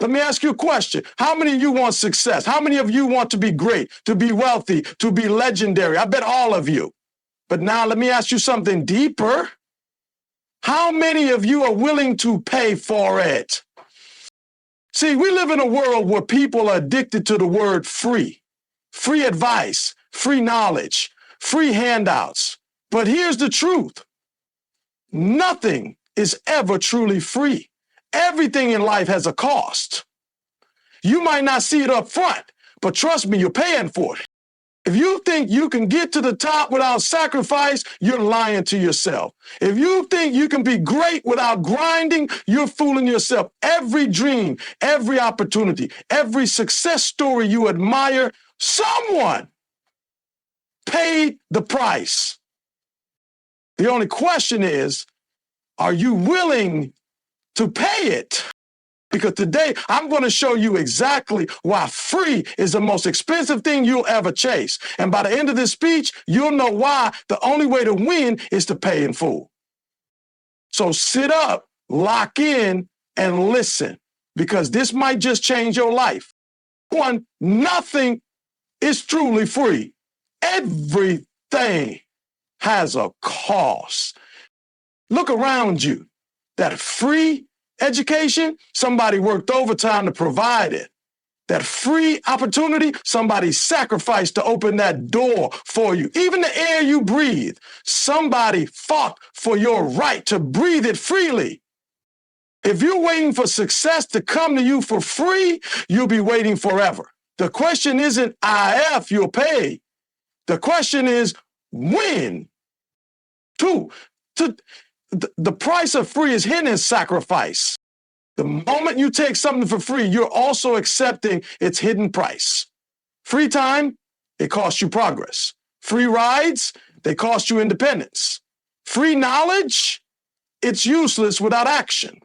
Let me ask you a question. How many of you want success? How many of you want to be great, to be wealthy, to be legendary? I bet all of you. But now let me ask you something deeper. How many of you are willing to pay for it? See, we live in a world where people are addicted to the word free. Free advice, free knowledge, free handouts. But here's the truth. Nothing is ever truly free. Everything in life has a cost. You might not see it up front, but trust me, you're paying for it. If you think you can get to the top without sacrifice, you're lying to yourself. If you think you can be great without grinding, you're fooling yourself. Every dream, every opportunity, every success story you admire, someone paid the price. The only question is, are you willing to pay it? Because today I'm going to show you exactly why free is the most expensive thing you'll ever chase. And by the end of this speech, you'll know why the only way to win is to pay in full. So sit up, lock in, and listen, because this might just change your life. One, nothing is truly free. Everything has a cost. Look around you. That free education, somebody worked overtime to provide it. That free opportunity, somebody sacrificed to open that door for you. Even the air you breathe, somebody fought for your right to breathe it freely. If you're waiting for success to come to you for free, you'll be waiting forever. The question isn't if you'll pay. The question is when. Two, the price of free is hidden in sacrifice. The moment you take something for free, you're also accepting its hidden price. Free time, it costs you progress. Free rides, they cost you independence. Free knowledge, it's useless without action.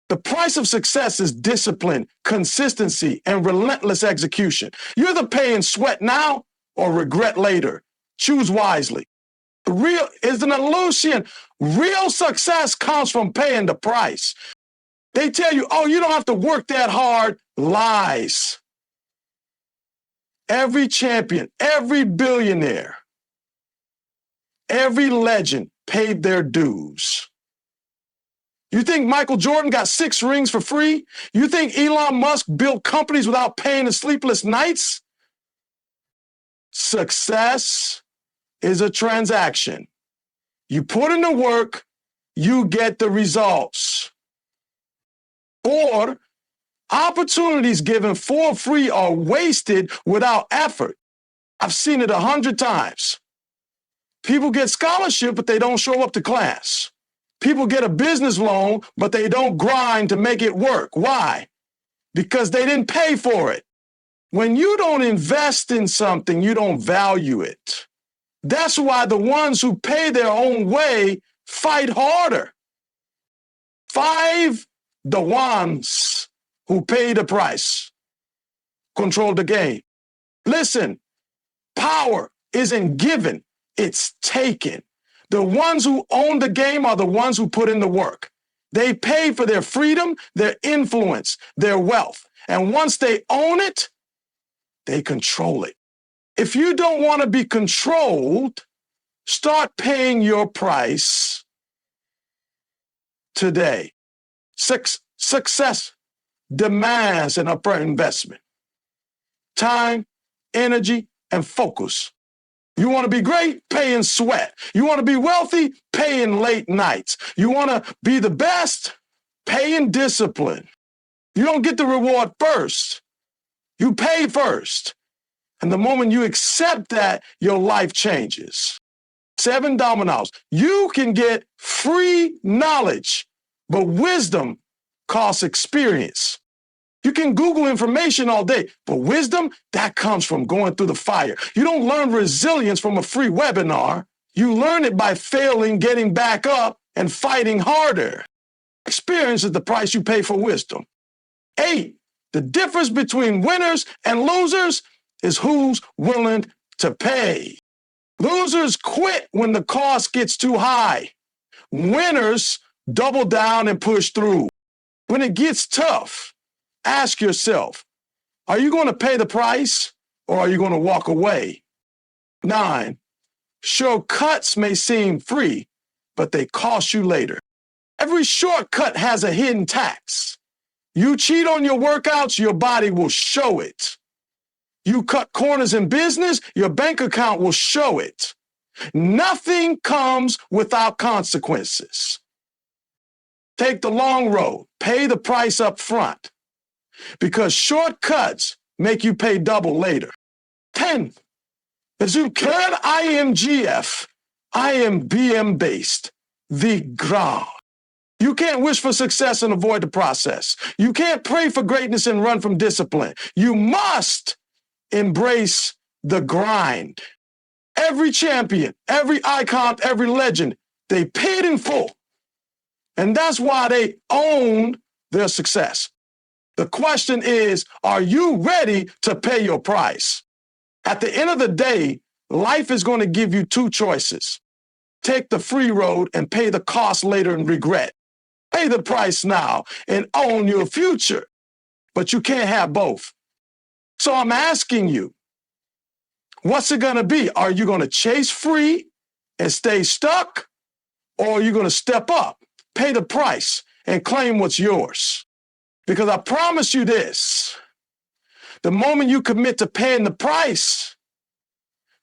The price of success is discipline, consistency, and relentless execution. You're either paying sweat now or regret later. Choose wisely. Real is an illusion. Real success comes from paying the price. They tell you, oh, you don't have to work that hard. Lies. Every champion, every billionaire, every legend paid their dues. You think Michael Jordan got 6 rings for free? You think Elon Musk built companies without paying the sleepless nights? Success is a transaction. You put in the work, you get the results. Or opportunities given for free are wasted without effort. I've seen it 100 times. People get scholarship, but they don't show up to class. People get a business loan, but they don't grind to make it work. Why? Because they didn't pay for it. When you don't invest in something, you don't value it. That's why the ones who pay their own way fight harder. 5, the ones who pay the price control the game. Listen, power isn't given, it's taken. The ones who own the game are the ones who put in the work. They pay for their freedom, their influence, their wealth. And once they own it, they control it. If you don't want to be controlled, start paying your price today. Success demands an upfront investment. Time, energy, and focus. You want to be great? Pay in sweat. You want to be wealthy? Pay in late nights. You want to be the best? Pay in discipline. You don't get the reward first. You pay first. And the moment you accept that, your life changes. 7 dominoes. You can get free knowledge, but wisdom costs experience. You can Google information all day, but wisdom, that comes from going through the fire. You don't learn resilience from a free webinar. You learn it by failing, getting back up, and fighting harder. Experience is the price you pay for wisdom. 8, the difference between winners and losers is who's willing to pay. Losers quit when the cost gets too high. Winners double down and push through. When it gets tough, Ask yourself, are you going to pay the price or are you going to walk away? 9, shortcuts may seem free, but they cost you later. Every shortcut has a hidden tax. You cheat on your workouts, your body will show it. You cut corners in business, your bank account will show it. Nothing comes without consequences. Take the long road, pay the price up front, because shortcuts make you pay double later. 10, as you can, I am GF, I am BM based, the ground. You can't wish for success and avoid the process. You can't pray for greatness and run from discipline. You must embrace the grind. Every champion, every icon, every legend, they paid in full. And that's why they own their success. The question is, are you ready to pay your price? At the end of the day, life is going to give you 2 choices. Take the free road and pay the cost later and regret. Pay the price now and own your future. But you can't have both. So I'm asking you, what's it going to be? Are you going to chase free and stay stuck? Or are you going to step up, pay the price, and claim what's yours? Because I promise you this, the moment you commit to paying the price,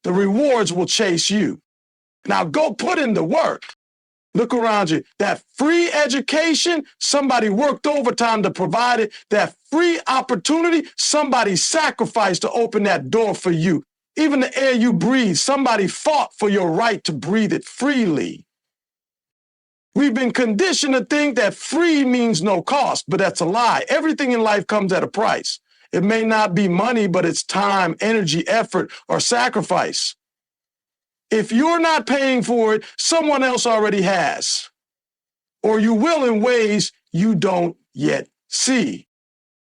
the rewards will chase you. Now go put in the work. Look around you. That free education, somebody worked overtime to provide it. That free opportunity, somebody sacrificed to open that door for you. Even the air you breathe, somebody fought for your right to breathe it freely. We've been conditioned to think that free means no cost, but that's a lie. Everything in life comes at a price. It may not be money, but it's time, energy, effort, or sacrifice. If you're not paying for it, someone else already has. Or you will in ways you don't yet see.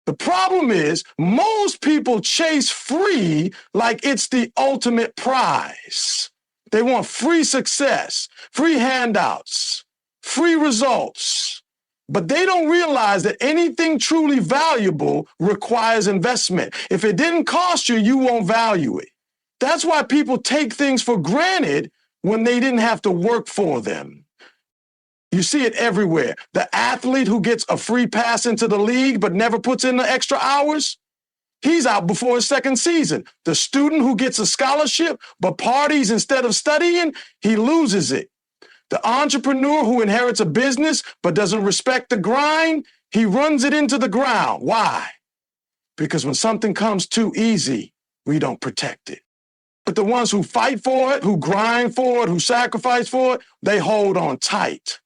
The problem is, most people chase free like it's the ultimate prize. They want free success, free handouts, free results. But they don't realize that anything truly valuable requires investment. If it didn't cost you, you won't value it. That's why people take things for granted when they didn't have to work for them. You see it everywhere. The athlete who gets a free pass into the league but never puts in the extra hours, he's out before his second season. The student who gets a scholarship but parties instead of studying, he loses it. The entrepreneur who inherits a business but doesn't respect the grind, he runs it into the ground. Why? Because when something comes too easy, we don't protect it. But the ones who fight for it, who grind for it, who sacrifice for it, they hold on tight.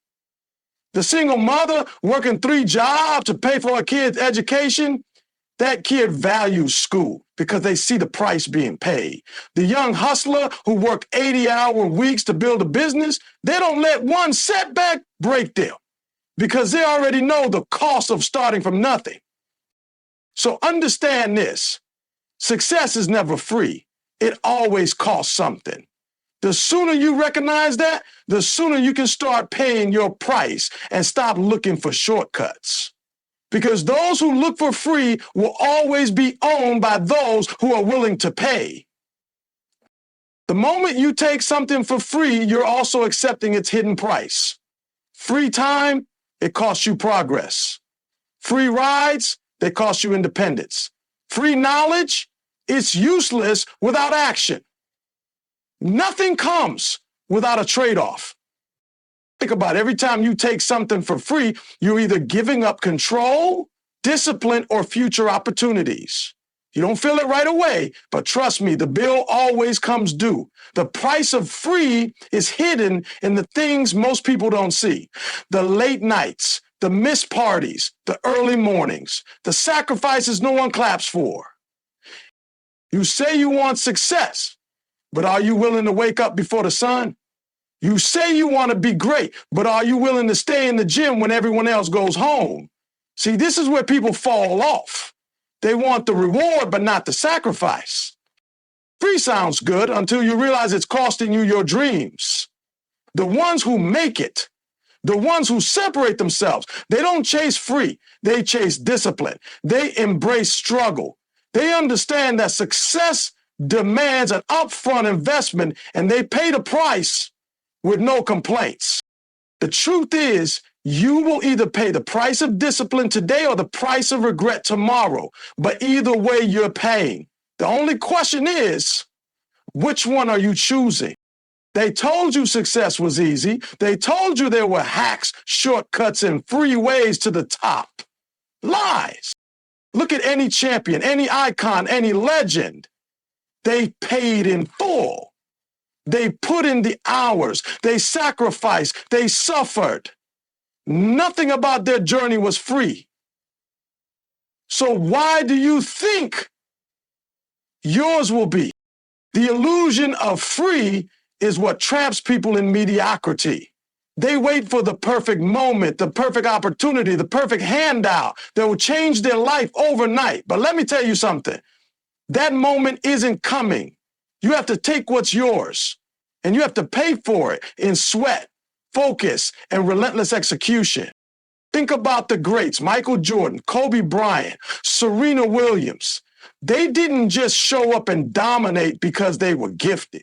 The single mother working 3 jobs to pay for her kid's education, that kid values school because they see the price being paid. The young hustler who worked 80-hour weeks to build a business, they don't let one setback break them because they already know the cost of starting from nothing. So understand this, success is never free. It always costs something. The sooner you recognize that, the sooner you can start paying your price and stop looking for shortcuts. Because those who look for free will always be owned by those who are willing to pay. The moment you take something for free, you're also accepting its hidden price. Free time, it costs you progress. Free rides, they cost you independence. Free knowledge, it's useless without action. Nothing comes without a trade-off. Think about it. Every time you take something for free, you're either giving up control, discipline, or future opportunities. You don't feel it right away, but trust me, the bill always comes due. The price of free is hidden in the things most people don't see. The late nights, the missed parties, the early mornings, the sacrifices no one claps for. You say you want success, but are you willing to wake up before the sun? You say you want to be great, but are you willing to stay in the gym when everyone else goes home? See, this is where people fall off. They want the reward, but not the sacrifice. Free sounds good until you realize it's costing you your dreams. The ones who make it, The ones who separate themselves, they don't chase free, they chase discipline. They embrace struggle. They understand that success demands an upfront investment and they pay the price with no complaints. The truth is, you will either pay the price of discipline today or the price of regret tomorrow. But either way, you're paying. The only question is, which one are you choosing? They told you success was easy. They told you there were hacks, shortcuts, and free ways to the top. Lies. Look at any champion, any icon, any legend. They paid in full. They put in the hours. They sacrificed. They suffered. Nothing about their journey was free. So why do you think yours will be? The illusion of free is what traps people in mediocrity. They wait for the perfect moment, the perfect opportunity, the perfect handout that will change their life overnight. But let me tell you something. That moment isn't coming. You have to take what's yours, and you have to pay for it in sweat, focus, and relentless execution. Think about the greats, Michael Jordan, Kobe Bryant, Serena Williams. They didn't just show up and dominate because they were gifted.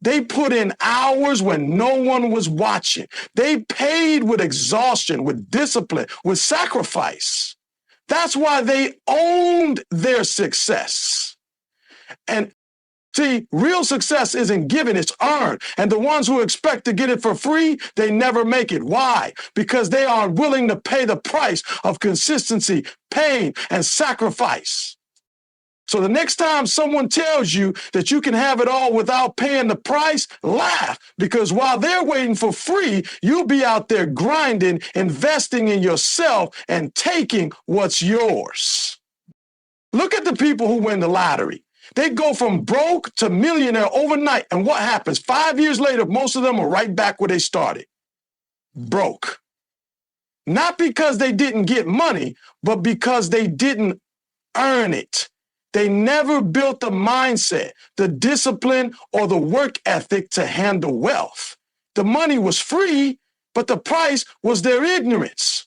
They put in hours when no one was watching. They paid with exhaustion, with discipline, with sacrifice. That's why they owned their success. And see, real success isn't given, it's earned. And the ones who expect to get it for free, they never make it. Why? Because they aren't willing to pay the price of consistency, pain, and sacrifice. So the next time someone tells you that you can have it all without paying the price, laugh, because while they're waiting for free, you'll be out there grinding, investing in yourself, and taking what's yours. Look at the people who win the lottery. They go from broke to millionaire overnight, and what happens? 5 years later, most of them are right back where they started. Broke. Not because they didn't get money, but because they didn't earn it. They never built the mindset, the discipline, or the work ethic to handle wealth. The money was free, but the price was their ignorance.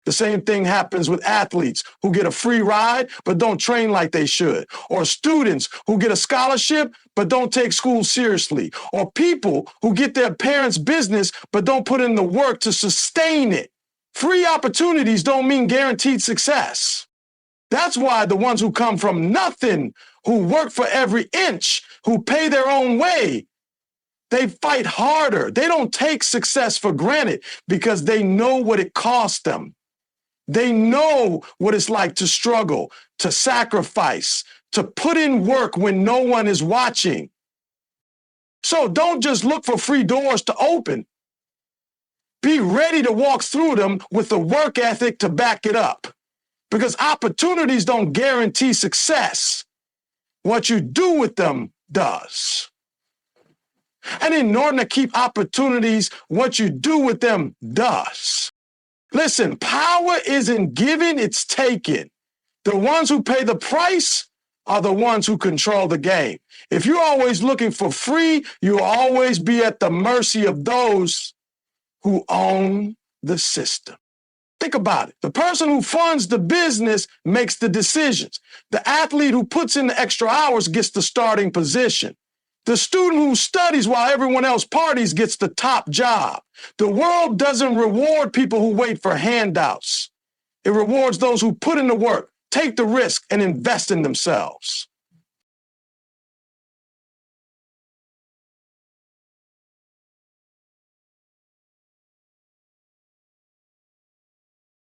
The same thing happens with athletes who get a free ride, but don't train like they should. Or students who get a scholarship, but don't take school seriously. Or people who get their parents' business, but don't put in the work to sustain it. Free opportunities don't mean guaranteed success. That's why the ones who come from nothing, who work for every inch, who pay their own way, they fight harder. They don't take success for granted because they know what it costs them. They know what it's like to struggle, to sacrifice, to put in work when no one is watching. So don't just look for free doors to open. Be ready to walk through them with the work ethic to back it up. Because opportunities don't guarantee success. What you do with them does. And in order to keep opportunities, what you do with them does. Listen, power isn't given, it's taken. The ones who pay the price are the ones who control the game. If you're always looking for free, you'll always be at the mercy of those who own the system. Think about it. The person who funds the business makes the decisions. The athlete who puts in the extra hours gets the starting position. The student who studies while everyone else parties gets the top job. The world doesn't reward people who wait for handouts. It rewards those who put in the work, take the risk, and invest in themselves.